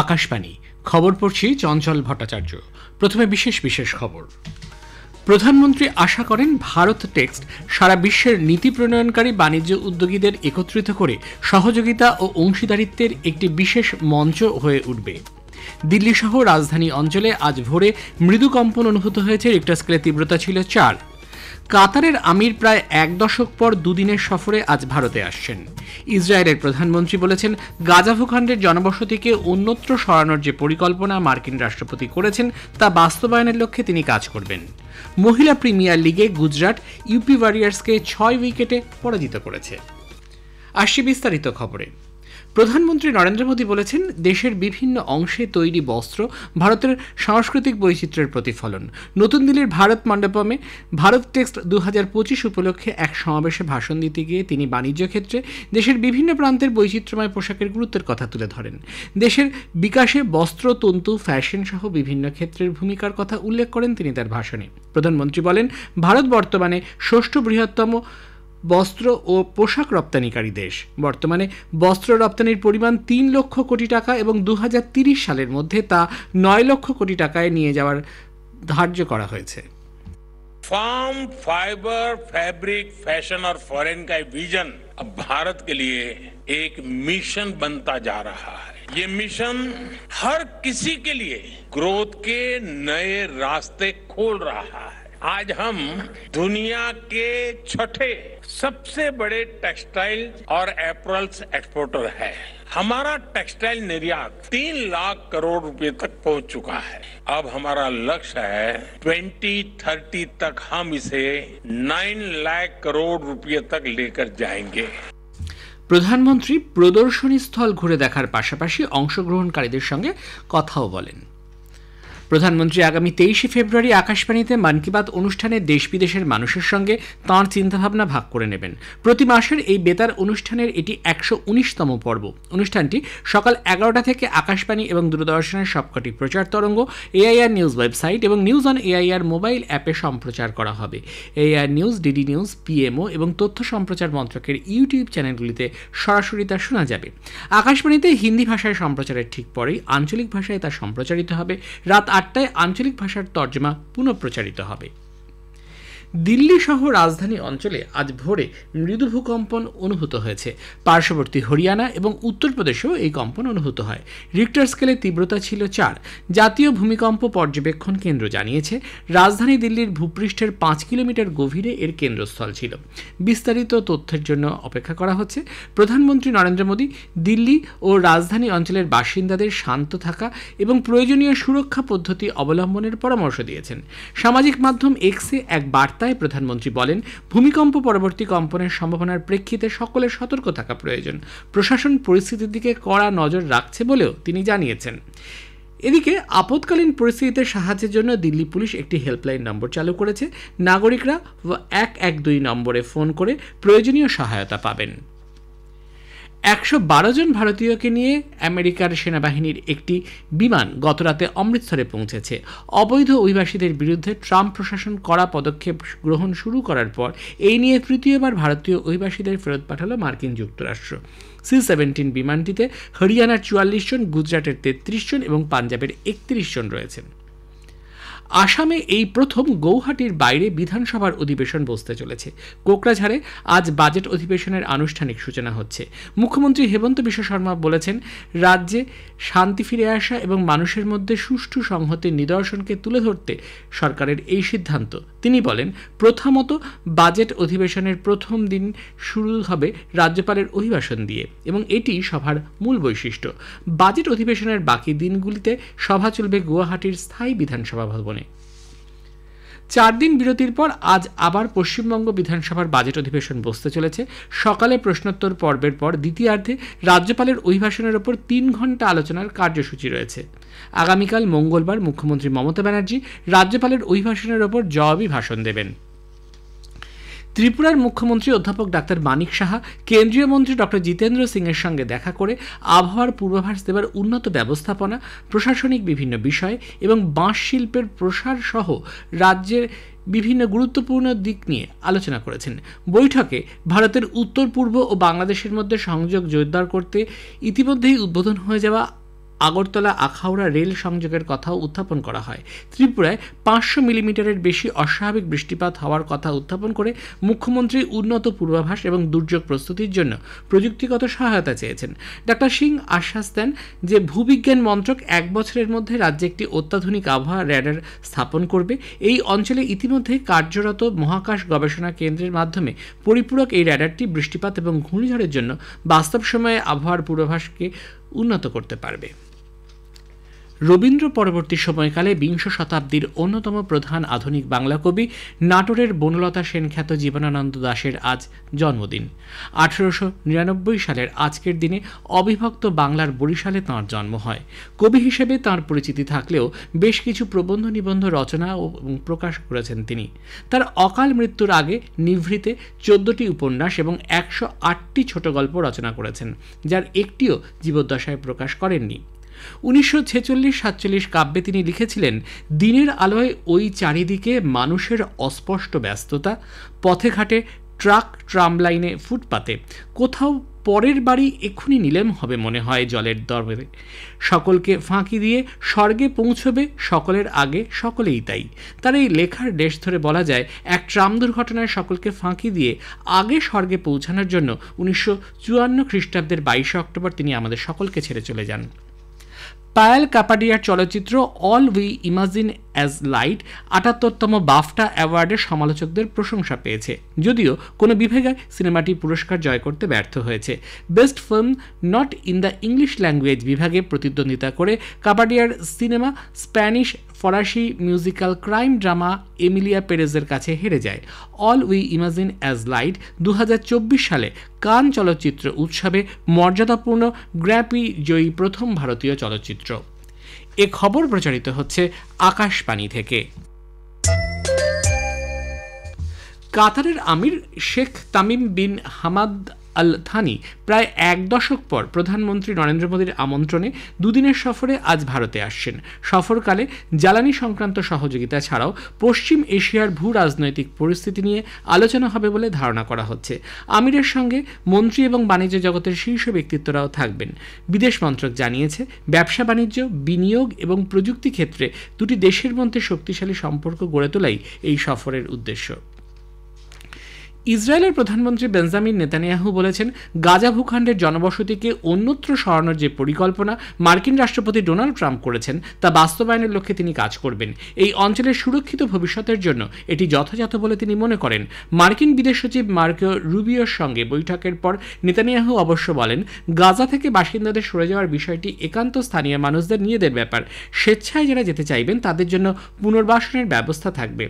আকাশবাণী খবর পড়ছি চঞ্চল ভট্টাচার্য। প্রথমে বিশেষ বিশেষ খবর। প্রধানমন্ত্রী আশা করেন ভারত টেক্সট সারা বিশ্বের নীতি প্রণয়নকারী বাণিজ্য উদ্যোগীদের একত্রিত করে সহযোগিতা ও অংশীদারিত্বের একটি বিশেষ মঞ্চ হয়ে উঠবে। দিল্লি সহ রাজধানী অঞ্চলে আজ ভোরে মৃদু কম্পন অনুভূত হয়েছে। রিক্টার স্কেলের তীব্রতা ছিল 4। কাতারের আমির প্রায় এক দশক পর দুদিনের সফরে আজ ভারতে আসছেন। ইসরায়েলের প্রধানমন্ত্রী বলেছেন, গাজা ভূখণ্ডের জনবসতিকে অন্যত্র সরানোর যে পরিকল্পনা মার্কিন রাষ্ট্রপতি করেছেন তা বাস্তবায়নের লক্ষ্যে তিনি কাজ করবেন। মহিলা প্রিমিয়ার লিগে গুজরাট ইউপি ওয়ারিয়ার্সকে 6 উইকেটে পরাজিত করেছে। আসছি বিস্তারিত খবরে। প্রধানমন্ত্রী নরেন্দ্র মোদী বলেছেন, দেশের বিভিন্ন অংশে তৈরি বস্ত্র ভারতের সাংস্কৃতিক বৈচিত্র্যের প্রতিফলন। নতুন দিল্লির ভারত মণ্ডপমে ভারত টেক্সট 2025 উপলক্ষে এক সমাবেশে ভাষণ দিতে গিয়ে তিনি বাণিজ্য ক্ষেত্রে দেশের বিভিন্ন প্রান্তের বৈচিত্র্যময় পোশাকের গুরুত্বের কথা তুলে ধরেন। দেশের বিকাশে বস্ত্র, তন্তু, ফ্যাশন সহ বিভিন্ন ক্ষেত্রের ভূমিকার কথা উল্লেখ করেন তিনি তার ভাষণে। প্রধানমন্ত্রী বলেন, ভারত বর্তমানে 6ষ্ঠ বৃহত্তম বস্ত্র ও পোশাক রপ্তানিকারী দেশ। বর্তমানে বস্ত্র রপ্তানির পরিমাণ 3 লক্ষ কোটি টাকা এবং 2030 সালের মধ্যে তা 9 লক্ষ কোটি টাকায় নিয়ে যাওয়ার ধার্য করা হয়েছে। फार्म, फाइबर, फैब्रिक, फैशन और फॉरेन का विजन अब भारत के लिए एक मिशन बनता जा रहा है। ये मिशन हर किसी के लिए ग्रोथ के नए रास्ते खोल रहा है। आज हम दुनिया के 6ठे सबसे बड़े टेक्सटाइल और एपरल्स एक्सपोर्टर है। हमारा टेक्सटाइल निर्यात 3 लाख करोड़ रुपए तक पहुंच चुका है। अब हमारा लक्ष्य है 2030 तक हम इसे 9 लाख करोड़ रुपए तक लेकर जाएंगे। প্রধানমন্ত্রী প্রদর্শনী স্থল ঘুরে দেখার পাশাপাশি অংশগ্রহণকারীদের সঙ্গে কথাও বলেন। প্রধানমন্ত্রী আগামী 23 ফেব্রুয়ারি আকাশবাণীতে মন কি বাত অনুষ্ঠানে দেশ বিদেশের মানুষের সঙ্গে তাঁর চিন্তাভাবনা ভাগ করে নেবেন। প্রতি মাসের এই বেতার অনুষ্ঠানের এটি 119তম পর্ব। অনুষ্ঠানটি সকাল 11টা থেকে আকাশবাণী এবং দূরদর্শনের সবকটি প্রচার তরঙ্গ, এআইআর নিউজ ওয়েবসাইট এবং নিউজ অন এআইআর মোবাইল অ্যাপে সম্প্রচার করা হবে। AIR news, DD news, PMO এবং তথ্য সম্প্রচার মন্ত্রকের ইউটিউব চ্যানেলগুলিতে সরাসরি তা শোনা যাবে। আকাশবাণীতে হিন্দি ভাষায় সম্প্রচারের ঠিক পরেই আঞ্চলিক ভাষায় তা সম্প্রচারিত হবে। রাত 8টায় আঞ্চলিক ভাষার তর্জমা পুনঃপ্রচারিত হবে। দিল্লি সহ রাজধানী অঞ্চলে আজ ভোরে মৃদু ভূকম্পন অনুভূত হয়েছে। পার্শ্ববর্তী হরিয়ানা এবং উত্তরপ্রদেশেও এই কম্পন অনুভূত হয়। রিক্টার স্কেলে তীব্রতা ছিল 4। জাতীয় ভূমিকম্প পর্যবেক্ষণ কেন্দ্র জানিয়েছে, রাজধানী দিল্লির ভূপৃষ্ঠের 5 কিলোমিটার গভীরে এর কেন্দ্রস্থল ছিল। বিস্তারিত তথ্যের জন্য অপেক্ষা করা হচ্ছে। প্রধানমন্ত্রী নরেন্দ্র মোদী দিল্লি ও রাজধানী অঞ্চলের বাসিন্দাদের শান্ত থাকা এবং প্রয়োজনীয় সুরক্ষা পদ্ধতি অবলম্বনের পরামর্শ দিয়েছেন। সামাজিক মাধ্যম এক্সে এক বার্তা প্রধানমন্ত্রী বলেন, ভূমিকম্প পরবর্তী কম্পনের সম্ভাবনার প্রেক্ষিতে সকলের সতর্ক থাকা প্রয়োজন। প্রশাসন পরিস্থিতির দিকে কড়া নজর রাখছে বলেও তিনি জানিয়েছেন। এদিকে আপৎকালীন পরিস্থিতিতে সাহায্যের জন্য দিল্লি পুলিশ একটি হেল্পলাইন নম্বর চালু করেছে। নাগরিকরা 112 নম্বরে ফোন করে প্রয়োজনীয় সহায়তা পাবেন। 112 জন ভারতীয়কে নিয়ে আমেরিকার সেনাবাহিনীর একটি বিমান গতরাতে অমৃতসরে পৌঁছেছে। অবৈধ অভিবাসীদের বিরুদ্ধে ট্রাম্প প্রশাসন কড়া পদক্ষেপ গ্রহণ শুরু করার পর এই নিয়ে তৃতীয়বার ভারতীয় অভিবাসীদের ফেরত পাঠালো মার্কিন যুক্তরাষ্ট্র। C-17 বিমানটিতে হরিয়ানার 44 জন, গুজরাটের 33 জন এবং পাঞ্জাবের 31 জন রয়েছেন। আসামে এই প্রথম গৌহাটির বাইরে বিধানসভার অধিবেশন বসতে চলেছে। কোকরাঝাড়ে আজ বাজেট অধিবেশনের আনুষ্ঠানিক সূচনা হচ্ছে। মুখ্যমন্ত্রী হেমন্ত বিশ্ব শর্মা বলেছেন, রাজ্যে শান্তি ফিরে আসা এবং মানুষের মধ্যে সুষ্ঠু সংহতির নিদর্শনকে তুলে ধরতে সরকারের এই সিদ্ধান্ত। তিনি বলেন, প্রথমত বাজেট অধিবেশনের প্রথম দিন শুরু হবে রাজ্যপালের অভিভাষণ দিয়ে এবং এটি সভার মূল বৈশিষ্ট্য। বাজেট অধিবেশনের বাকি দিনগুলিতে সভা চলবে গুয়াহাটির স্থায়ী বিধানসভা ভবনে। 4 দিন বিরতির পর আজ আবার পশ্চিমবঙ্গ বিধানসভার বাজেট অধিবেশন বসতে চলেছে। সকালে প্রশ্নোত্তর পর্বের পর দ্বিতীয়ার্ধে রাজ্যপালের অভিভাষণের ওপর 3 ঘণ্টা আলোচনার কার্যসূচি রয়েছে। আগামীকাল মঙ্গলবার মুখ্যমন্ত্রী মমতা ব্যানার্জি রাজ্যপালের অভিভাষণের ওপর জবাবি ভাষণ দেবেন। ত্রিপুরার মুখ্যমন্ত্রী অধ্যাপক ডাক্তার মানিক সাহা কেন্দ্রীয় মন্ত্রী ডক্টর জিতেন্দ্র সিংয়ের সঙ্গে দেখা করে আবহাওয়ার পূর্বাভাস দেবার উন্নত ব্যবস্থাপনা, প্রশাসনিক বিভিন্ন বিষয় এবং বাঁশ শিল্পের প্রসার সহ রাজ্যের বিভিন্ন গুরুত্বপূর্ণ দিক নিয়ে আলোচনা করেছেন। বৈঠকে ভারতের উত্তর পূর্ব ও বাংলাদেশের মধ্যে সংযোগ জোরদার করতে ইতিমধ্যেই উদ্বোধন হয়ে যাওয়া আগরতলা আখাউড়া রেল সংযোগের কথাও উত্থাপন করা হয়। ত্রিপুরায় 500 মিলিমিটারের বেশি অস্বাভাবিক বৃষ্টিপাত হওয়ার কথা উত্থাপন করে মুখ্যমন্ত্রী উন্নত পূর্বাভাস এবং দুর্যোগ প্রস্তুতির জন্য প্রযুক্তিগত সহায়তা চেয়েছেন। ডক্টর সিং আশ্বাস দেন যে ভূবিজ্ঞান মন্ত্রক 1 বছরের মধ্যে রাজ্যে একটি অত্যাধুনিক আবহাওয়া র্যাডার স্থাপন করবে। এই অঞ্চলে ইতিমধ্যে কার্যরত মহাকাশ গবেষণা কেন্দ্রের মাধ্যমে পরিপূরক এই র্যাডারটি বৃষ্টিপাত এবং ঘূর্ণিঝড়ের জন্য বাস্তব সময়ে আবহাওয়ার পূর্বাভাসকে উন্নত করতে পারবে। রবীন্দ্র পরবর্তী সময়কালে বিংশ শতাব্দীর অন্যতম প্রধান আধুনিক বাংলা কবি নাটোরের বনলতা সেন খ্যাত জীবনানন্দ দাশের আজ জন্মদিন। 1899 সালের আজকের দিনে অবিভক্ত বাংলার বরিশালে তাঁর জন্ম হয়। কবি হিসেবে তাঁর পরিচিতি থাকলেও বেশ কিছু প্রবন্ধ নিবন্ধ রচনা ও প্রকাশ করেছেন তিনি। তার অকাল মৃত্যুর আগে নিভৃতে 14টি উপন্যাস এবং 108টি ছোট গল্প রচনা করেছেন, যার একটিও জীবদ্দশায় প্রকাশ করেননি। 1946-47 কাব্যে তিনি লিখেছিলেন, দিনের আলোয় ওই চারিদিকে মানুষের অস্পষ্ট ব্যস্ততা, পথে ঘাটে ট্রাক, ট্রাম লাইনে, ফুটপাতে, কোথাও পরের বাড়ি এক্ষুনি নিলেম হবে মনে হয় জলের দরবারে, সকলকে ফাঁকি দিয়ে স্বর্গে পৌঁছবে সকলের আগে, সকলেই তাই। তার এই লেখার দেশ ধরে বলা যায়, এক ট্রাম দুর্ঘটনায় সকলকে ফাঁকি দিয়ে আগে স্বর্গে পৌঁছানোর জন্য 1954 খ্রিস্টাব্দের 22 অক্টোবর তিনি আমাদের সকলকে ছেড়ে চলে যান। পায়েল কাপাডিয়ার চলচ্চিত্র All We Imagine as Light 78তম বাফটা অ্যাওয়ার্ডের সমালোচকদের প্রশংসা পেয়েছে, যদিও কোনো বিভাগে সিনেমাটি পুরস্কার জয় করতে ব্যর্থ হয়েছে। Best film not in the English language বিভাগে প্রতিদ্বন্দ্বিতা করে কাপাডিয়ার সিনেমা স্প্যানিশ ফরাসি মিউজিক্যাল ক্রাইম ড্রামা এমিলিয়া পেরেজের কাছে হেরে যায়। All We Imagine as light 2024 সালে কান চলচ্চিত্র উৎসবে মর্যাদাপূর্ণ গ্র্যাপি জয়ী প্রথম ভারতীয় চলচ্চিত্র। এ খবর প্রচারিত হচ্ছে আকাশবাণী থেকে। কাতারের আমির Sheikh Tamim bin Hamad Al Thani প্রায় 1 দশক পর প্রধানমন্ত্রী নরেন্দ্র মোদীর আমন্ত্রণে দুদিনের সফরে আজ ভারতে আসছেন। সফরকালে জ্বালানি সংক্রান্ত সহযোগিতা ছাড়াও পশ্চিম এশিয়ার ভূ রাজনৈতিক পরিস্থিতি নিয়ে আলোচনা হবে বলে ধারণা করা হচ্ছে। আমিরের সঙ্গে মন্ত্রী এবং বাণিজ্য জগতের শীর্ষ ব্যক্তিত্বরাও থাকবেন। বিদেশ মন্ত্রক জানিয়েছে, ব্যবসা বাণিজ্য, বিনিয়োগ এবং প্রযুক্তি ক্ষেত্রে দুটি দেশের মধ্যে শক্তিশালী সম্পর্ক গড়ে তোলাই এই সফরের উদ্দেশ্য। ইসরায়েলের প্রধানমন্ত্রী বেঞ্জামিন নেতানিয়াহু বলেছেন, গাজা ভূখণ্ডের জনবসতিকে অন্যত্র সরানোর যে পরিকল্পনা মার্কিন রাষ্ট্রপতি ডোনাল্ড ট্রাম্প করেছেন তা বাস্তবায়নের লক্ষ্যে তিনি কাজ করবেন। এই অঞ্চলের সুরক্ষিত ভবিষ্যতের জন্য এটি যথাযথ বলে তিনি মনে করেন। মার্কিন বিদেশ সচিব মার্কো রুবিওর সঙ্গে বৈঠকের পর নেতানিয়াহু অবশ্য বলেন, গাজা থেকে বাসিন্দাদের সরে যাওয়ার বিষয়টি একান্ত স্থানীয় মানুষদের নিজেদের ব্যাপার। স্বেচ্ছায় যারা যেতে চাইবেন তাদের জন্য পুনর্বাসনের ব্যবস্থা থাকবে।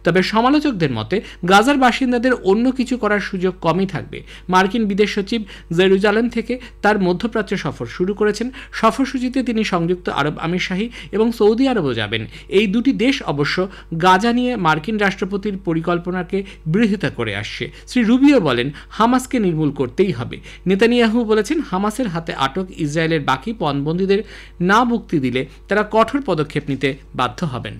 তবে সমালোচকদের মতে গাজার বাসিন্দাদের অন্য কিছু করার সুযোগ কমই থাকবে। মার্কিন বিদেশ সচিব জেরুজালেম থেকে তার মধ্যপ্রাচ্য সফর শুরু করেছেন। সফরসূচিতে তিনি সংযুক্ত আরব আমিরশাহী এবং সৌদি আরবও যাবেন। এই দুটি দেশ অবশ্য গাজা নিয়ে মার্কিন রাষ্ট্রপতির পরিকল্পনাকে বিরোধিতা করে আসছে। শ্রী রুবিও বলেন, হামাসকে নির্মূল করতেই হবে। নেতানিয়াহু বলেছেন, হামাসের হাতে আটক ইসরায়েলের বাকি পণবন্দীদের না মুক্তি দিলে তারা কঠোর পদক্ষেপ নিতে বাধ্য হবেন।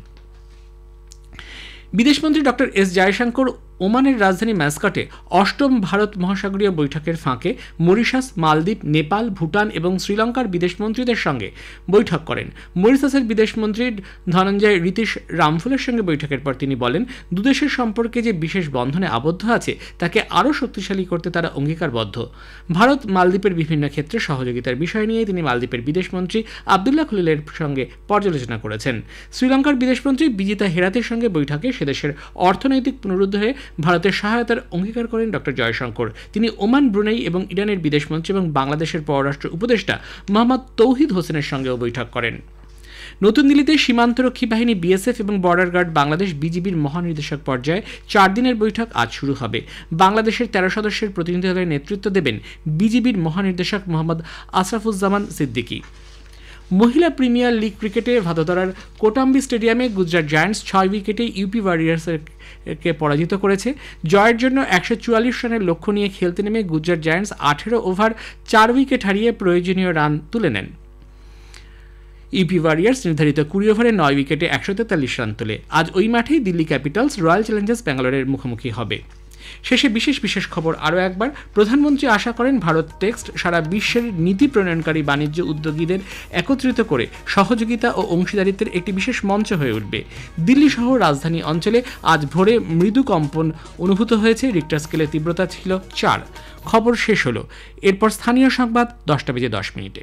বিদেশমন্ত্রী ডক্টর এস জয়শঙ্কর ওমানের রাজধানী ম্যাসকাটে 8ম ভারত মহাসাগরীয় বৈঠকের ফাঁকে মরিশাস, মালদ্বীপ, নেপাল, ভুটান এবং শ্রীলঙ্কার বিদেশমন্ত্রীদের সঙ্গে বৈঠক করেন। মরিশাসের বিদেশমন্ত্রী ধনঞ্জয় রিতেশ রামফুলের সঙ্গে বৈঠকের পর তিনি বলেন, দুদেশের সম্পর্কে যে বিশেষ বন্ধনে আবদ্ধ আছে তাকে আরও শক্তিশালী করতে তারা অঙ্গীকারবদ্ধ। ভারত মালদ্বীপের বিভিন্ন ক্ষেত্রে সহযোগিতার বিষয় নিয়ে তিনি মালদ্বীপের বিদেশমন্ত্রী আবদুল্লাহ খলিলের সঙ্গে পর্যালোচনা করেছেন। শ্রীলঙ্কার বিদেশমন্ত্রী বিজিতা হেরাতের সঙ্গে বৈঠকে সেদেশের অর্থনৈতিক পুনরুদ্ধারে ভারতের সহায়তার অঙ্গীকার করেন ডক্টর জয়শঙ্কর। তিনি ওমান, ব্রুনেই এবং ইরানের বিদেশমন্ত্রী এবং বাংলাদেশের পররাষ্ট্র উপদেষ্টা মোহাম্মদ তৌহিদ হোসেনের সঙ্গেও বৈঠক করেন। নতুন দিল্লিতে সীমান্তরক্ষী বাহিনী বিএসএফ এবং বর্ডার গার্ড বাংলাদেশ বিজিবির মহানির্দেশক পর্যায়ে 4 দিনের বৈঠক আজ শুরু হবে। বাংলাদেশের 13 সদস্যের প্রতিনিধি দলের নেতৃত্ব দেবেন বিজিবির মহানির্দেশক মোহাম্মদ আশরাফুজ্জামান সিদ্দিকী। মহিলা প্রিমিয়ার লিগ ক্রিকেটে ভাদোদরার কোটাম্বি স্টেডিয়ামে গুজরাট জায়ান্টস 6 উইকেটে ইউপি ওয়ারিয়র্সকে পরাজিত করেছে। জয়ের জন্য 144 রানের লক্ষ্য নিয়ে খেলতে নেমে গুজরাট জায়ান্টস 18 ওভার 4 উইকেট হারিয়ে প্রয়োজনীয় রান তুলে নেন। ইউপি ওয়ারিয়র্স নির্ধারিত 20 ওভারে 9 উইকেটে 143 রান তোলে। আজ ওই মাঠেই দিল্লি ক্যাপিটালস রয়্যাল চ্যালেঞ্জার্স ব্যাঙ্গালোরের মুখোমুখি হবে। শেষে বিশেষ খবর আরও একবার। প্রধানমন্ত্রী আশা করেন ভারত টেক্সট সারা বিশ্বের নীতি প্রণয়নকারী বাণিজ্য উদ্যোগীদের একত্রিত করে সহযোগিতা ও অংশীদারিত্বের একটি বিশেষ মঞ্চ হয়ে উঠবে। দিল্লি সহ রাজধানী অঞ্চলে আজ ভোরে মৃদু কম্পন অনুভূত হয়েছে, রিক্টার স্কেলের তীব্রতা ছিল 4। খবর শেষ হলো, এরপর স্থানীয় সংবাদ 10টা বেজে 10 মিনিটে।